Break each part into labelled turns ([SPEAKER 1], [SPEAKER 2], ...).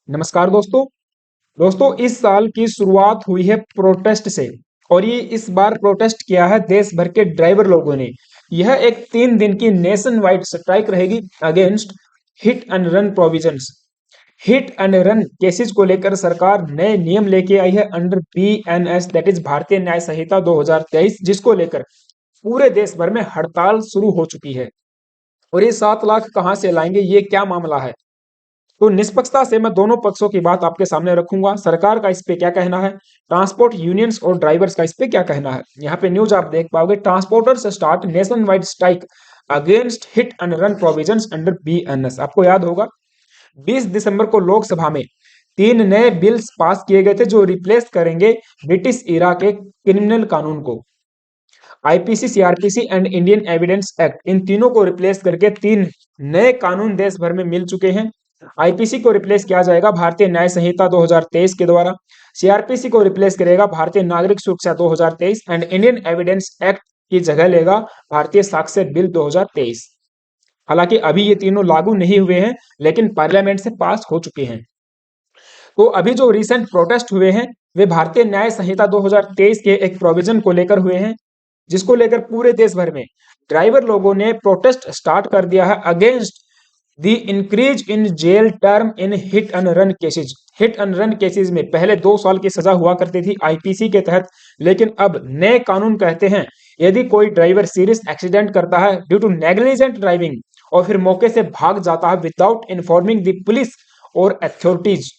[SPEAKER 1] नमस्कार दोस्तों। इस साल की शुरुआत हुई है प्रोटेस्ट से। और ये इस बार प्रोटेस्ट किया है देश भर के ड्राइवर लोगों ने। यह एक 3 दिन की नेशन वाइड स्ट्राइक रहेगी against hit and run provisions. Hit and run cases को लेकर सरकार नए नियम लेके आई है अंडर बीएनएस, दैट इज भारतीय न्याय संहिता 2023, जिसको लेकर पूरे देश भर में हड़ताल शुरू हो चुकी है। और ये 7 लाख कहां से लाएंगे, ये क्या मामला है? तो निष्पक्षता से मैं दोनों पक्षों की बात आपके सामने रखूंगा। सरकार का इस पे क्या कहना है, ट्रांसपोर्ट यूनियंस और ड्राइवर्स का इस पे क्या कहना है। यहाँ पे न्यूज आप देख पाओगे, transporters start nation wide strike against hit and run provisions under BNS. आपको याद होगा 20 दिसंबर को लोकसभा में 3 नए बिल्स पास किए गए थे जो रिप्लेस करेंगे ब्रिटिश इरा के क्रिमिनल कानून को। IPC, CrPC and Indian evidence act, इन तीनों को रिप्लेस करके 3 नए कानून देश भर में मिल चुके हैं। आईपीसी को रिप्लेस किया जाएगा भारतीय न्याय संहिता 2023 के द्वारा। सीआरपीसी को रिप्लेस करेगा भारतीय नागरिक सुरक्षा 2023 एंड इंडियन एविडेंस एक्ट की जगह लेगा भारतीय साक्ष्य बिल 2023। हालांकि अभी ये तीनों लागू नहीं हुए हैं, लेकिन पार्लियामेंट से पास हो चुके हैं। तो अभी जो रिसेंट प्रोटेस्ट हुए हैं वे भारतीय न्याय संहिता 2023 के एक प्रोविजन को लेकर हुए हैं, जिसको लेकर पूरे देश भर में ड्राइवर लोगों ने प्रोटेस्ट स्टार्ट कर दिया है against the increase in jail term in hit and run cases. Hit and run cases में पहले 2 साल की सजा हुआ करती थी आईपीसी के तहत, लेकिन अब नए कानून कहते हैं यदि कोई ड्राइवर सीरियस एक्सीडेंट करता है ड्यू टू नेग्लिजेंट ड्राइविंग और फिर मौके से भाग जाता है विदाउट इन्फॉर्मिंग द पुलिस और अथॉरिटीज,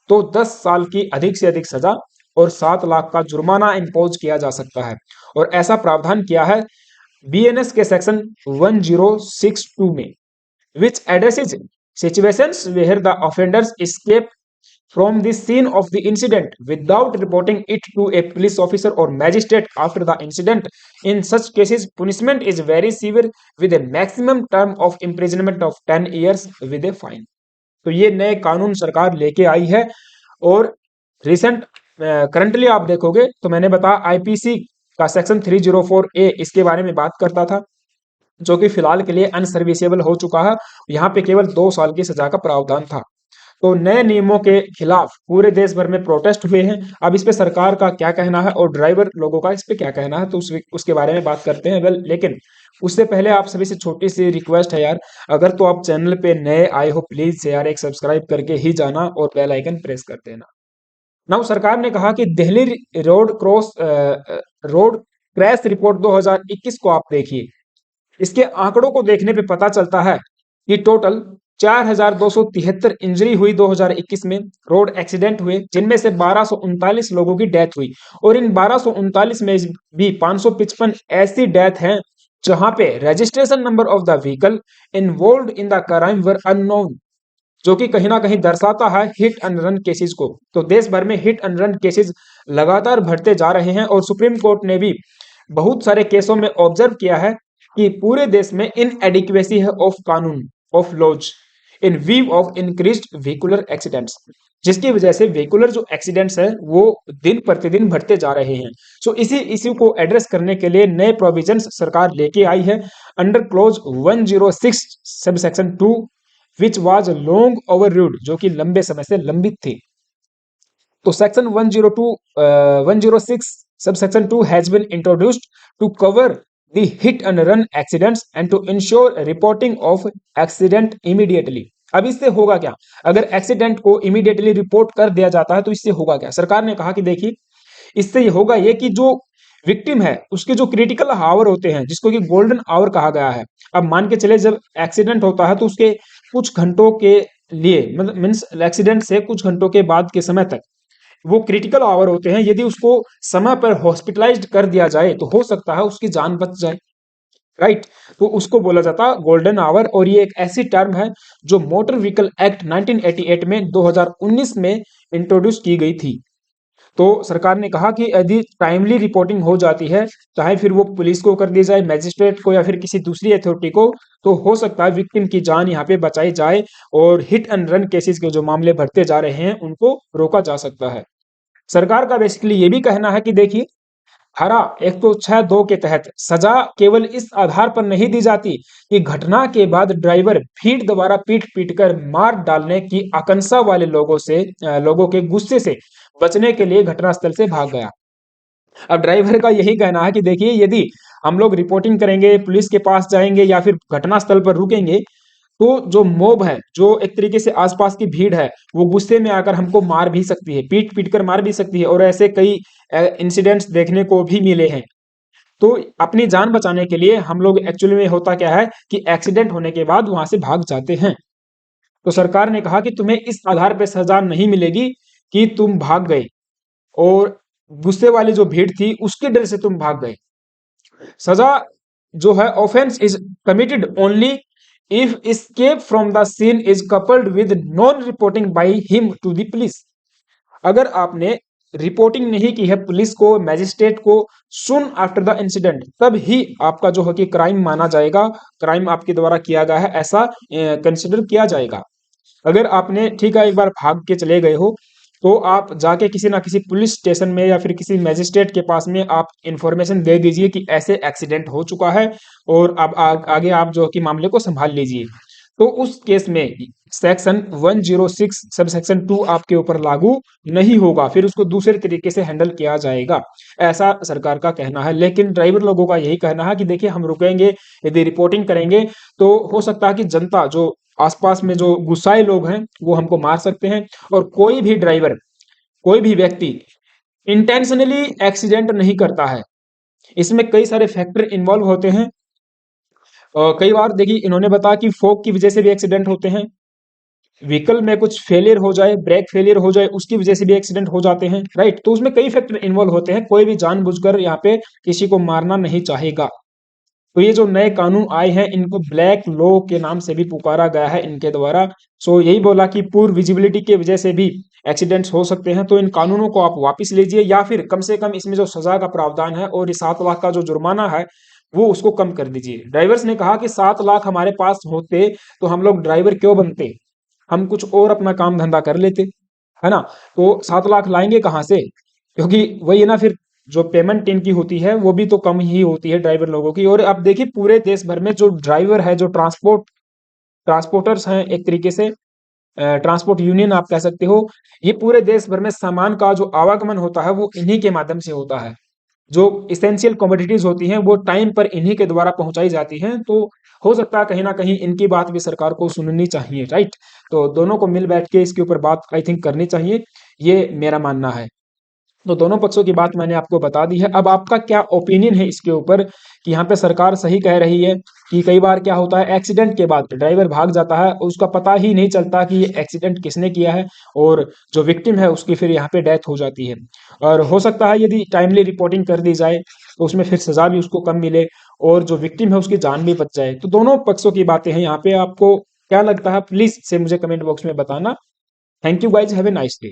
[SPEAKER 1] तो 10 साल की अधिक से अधिक सजा और 7 लाख का जुर्माना इम्पोज किया जा सकता है। और ऐसा प्रावधान किया है बीएनएस के सेक्शन 1062 में, which addresses situations where the offenders escape from the scene of the incident without reporting it to a police officer or magistrate after the incident. In such cases, punishment is very severe with a maximum term of imprisonment of 10 years with a fine. तो ये नए कानून सरकार लेके आई है। और recent currently आप देखोगे तो मैंने बताया आईपीसी का सेक्शन 304A इसके बारे में बात करता था, जो कि फिलहाल के लिए अनसर्विसेबल हो चुका है। यहाँ पे केवल 2 साल की सजा का प्रावधान था। तो नए नियमों के खिलाफ पूरे देश भर में प्रोटेस्ट हुए हैं। अब इस पे सरकार का क्या कहना है और ड्राइवर लोगों का इस पे क्या कहना है, तो उसके बारे में बात करते हैं। वेल, लेकिन उससे पहले आप सभी से छोटी सी रिक्वेस्ट है यार, अगर तो आप चैनल पे नए आए हो प्लीज यार एक सब्सक्राइब करके ही जाना और बेल आइकन प्रेस कर देना। नाउ सरकार ने कहा कि दिल्ली रोड क्रैश रिपोर्ट 2021 को आप देखिए। इसके आंकड़ों को देखने पे पता चलता है कि टोटल 4273 इंजरी हुई 2021 में, रोड एक्सीडेंट हुए, जिनमें से 1239 लोगों की डेथ हुई। और इन 1239 में भी 555 ऐसी डेथ हैं जहां पे registration number of the vehicle involved in the crime were unknown, जो कि कहीं ना कहीं दर्शाता है हिट एंड रन केसेस को। तो देश भर में हिट एंड रन केसेस लगातार बढ़ते जा रहे हैं और सुप्रीम कोर्ट ने भी बहुत सारे केसों में ऑब्जर्व किया है कि पूरे देश में इनएडिक्वेसी है ऑफ कानून of laws in view of increased vehicular accidents, जिसकी वजह से व्हीकुलर जो एक्सीडेंट्स है वो दिन प्रतिदिन बढ़ते जा रहे हैं। सो इसी इश्यू को एड्रेस करने के लिए नए प्रोविजंस सरकार लेके आई है under clause 106 sub section 2 which was long overruled, जो कि लंबे समय से लंबित थी। तो section 106 subsection 2 has been introduced to cover the hit and run accidents and to ensure reporting of accident immediately. अब इससे होगा क्या, अगर एक्सीडेंट को इमीडिएटली रिपोर्ट कर दिया जाता है तो इससे होगा क्या? सरकार ने कहा कि देखिए इससे ये होगा ये कि जो विक्टिम है उसके जो क्रिटिकल आवर होते हैं, जिसको कि गोल्डन आवर कहा गया है। अब मान के चले जब एक्सीडेंट होता है तो उसके कुछ घंटों के लिए, मतलब मीन्स एक्सीडेंट से कुछ घंटों के बाद के समय तक वो क्रिटिकल आवर होते हैं। यदि उसको समय पर हॉस्पिटलाइज्ड कर दिया जाए तो हो सकता है उसकी जान बच जाए, राइट। तो उसको बोला जाता है गोल्डन आवर। और ये एक ऐसी टर्म है जो मोटर व्हीकल एक्ट 1988 में 2019 में इंट्रोड्यूस की गई थी। तो सरकार ने कहा कि यदि टाइमली रिपोर्टिंग हो जाती है, चाहे फिर वो पुलिस को कर दी जाए, मैजिस्ट्रेट को या फिर किसी दूसरी अथॉरिटी को, तो हो सकता है विक्टिम की जान यहाँ पे बचाई जाए और हिट एंड रन केसेस के जो मामले बढ़ते जा रहे हैं उनको रोका जा सकता है। सरकार का बेसिकली ये भी कहना है कि देखिए धारा 106(2) के तहत सजा केवल इस आधार पर नहीं दी जाती कि घटना के बाद ड्राइवर भीड़ द्वारा पीट पीट कर मार डालने की आशंका वाले लोगों के गुस्से से बचने के लिए घटनास्थल से भाग गया। अब ड्राइवर का यही कहना है कि देखिए, यदि हम लोग रिपोर्टिंग करेंगे, पुलिस के पास जाएंगे या फिर घटनास्थल पर रुकेंगे, तो जो मोब है, जो एक तरीके से आसपास की भीड़ है, वो गुस्से में आकर हमको मार भी सकती है, पीट पीट कर मार भी सकती है, और ऐसे कई इंसिडेंट्स देखने को भी मिले हैं। तो अपनी जान बचाने के लिए हम लोग एक्चुअली में होता क्या है कि एक्सीडेंट होने के बाद वहां से भाग जाते हैं। तो सरकार ने कहा कि तुम्हें इस आधार पर सजा नहीं मिलेगी कि तुम भाग गए और गुस्से वाली जो भीड़ थी उसके डर से तुम भाग गए। सजा जो है, offence is committed only if escape from the scene is coupled with non reporting by him to the police. अगर आपने रिपोर्टिंग नहीं की है पुलिस को, मैजिस्ट्रेट को, सुन आफ्टर द इंसिडेंट, तब ही आपका जो है कि क्राइम माना जाएगा, क्राइम आपके द्वारा किया गया है ऐसा कंसिडर किया जाएगा। अगर आपने ठीक है एक बार भाग के चले गए हो, तो आप जाके किसी ना किसी पुलिस स्टेशन में या फिर किसी मैजिस्ट्रेट के पास में आप इंफॉर्मेशन दे दीजिए कि ऐसे एक्सीडेंट हो चुका है और अब आगे आप जो कि मामले को संभाल लीजिए। तो उस केस में सेक्शन 106 सब सेक्शन 2 आपके ऊपर लागू नहीं होगा, फिर उसको दूसरे तरीके से हैंडल किया जाएगा, ऐसा सरकार का कहना है। लेकिन ड्राइवर लोगों का यही कहना है कि देखिए, हम रुकेंगे, यदि रिपोर्टिंग करेंगे तो हो सकता है कि जनता, जो आसपास में जो गुस्साए लोग हैं, वो हमको मार सकते हैं। और कोई भी ड्राइवर, कोई भी व्यक्ति इंटेंशनली एक्सीडेंट नहीं करता है, इसमें कई सारे फैक्टर इन्वॉल्व होते हैं। कई बार देखिए, इन्होंने बताया कि फॉग की वजह से भी एक्सीडेंट होते हैं, व्हीकल में कुछ फेलियर हो जाए, ब्रेक फेलियर हो जाए, उसकी वजह से भी एक्सीडेंट हो जाते हैं, राइट। तो उसमें कई फैक्टर इन्वॉल्व होते हैं, कोई भी जानबूझकर यहाँ पे किसी को मारना नहीं चाहेगा। तो ये जो नए कानून आए हैं, इनको ब्लैक लॉ के नाम से भी पुकारा गया है इनके द्वारा। सो यही बोला कि पूर विजिबिलिटी की वजह से भी एक्सीडेंट्स हो सकते हैं, तो इन कानूनों को आप वापस लीजिए, या फिर कम से कम इसमें जो सजा का प्रावधान है और 7 लाख का जो जुर्माना है, वो उसको कम कर दीजिए। ड्राइवर्स ने कहा कि 7 लाख हमारे पास होते तो हम लोग ड्राइवर क्यों बनते, हम कुछ और अपना काम धंधा कर लेते, है ना। तो 7 लाख लाएंगे कहाँ से, क्योंकि वही है ना, फिर जो पेमेंट इनकी होती है वो भी तो कम ही होती है ड्राइवर लोगों की। और अब देखिए, पूरे देश भर में जो ड्राइवर है, जो ट्रांसपोर्टर्स हैं, एक तरीके से ट्रांसपोर्ट यूनियन आप कह सकते हो, ये पूरे देश भर में सामान का जो आवागमन होता है वो इन्हीं के माध्यम से होता है। जो इसेंशियल कमोडिटीज होती हैं वो टाइम पर इन्हीं के द्वारा पहुंचाई जाती हैं। तो हो सकता है कहीं ना कहीं इनकी बात भी सरकार को सुननी चाहिए, राइट। तो दोनों को मिल बैठ के इसके ऊपर बात आई थिंक करनी चाहिए, ये मेरा मानना है। तो दोनों पक्षों की बात मैंने आपको बता दी है। अब आपका क्या ओपिनियन है इसके ऊपर, कि यहाँ पे सरकार सही कह रही है कि कई बार क्या होता है, एक्सीडेंट के बाद ड्राइवर भाग जाता है, उसका पता ही नहीं चलता कि ये एक्सीडेंट किसने किया है, और जो विक्टिम है उसकी फिर यहाँ पे डेथ हो जाती है। और हो सकता है यदि टाइमली रिपोर्टिंग कर दी जाए तो उसमें फिर सजा भी उसको कम मिले और जो विक्टिम है उसकी जान भी बच जाए। तो दोनों पक्षों की बातें हैं यहाँ पे, आपको क्या लगता है प्लीज से मुझे कमेंट बॉक्स में बताना। Thank you guys, have a nice day.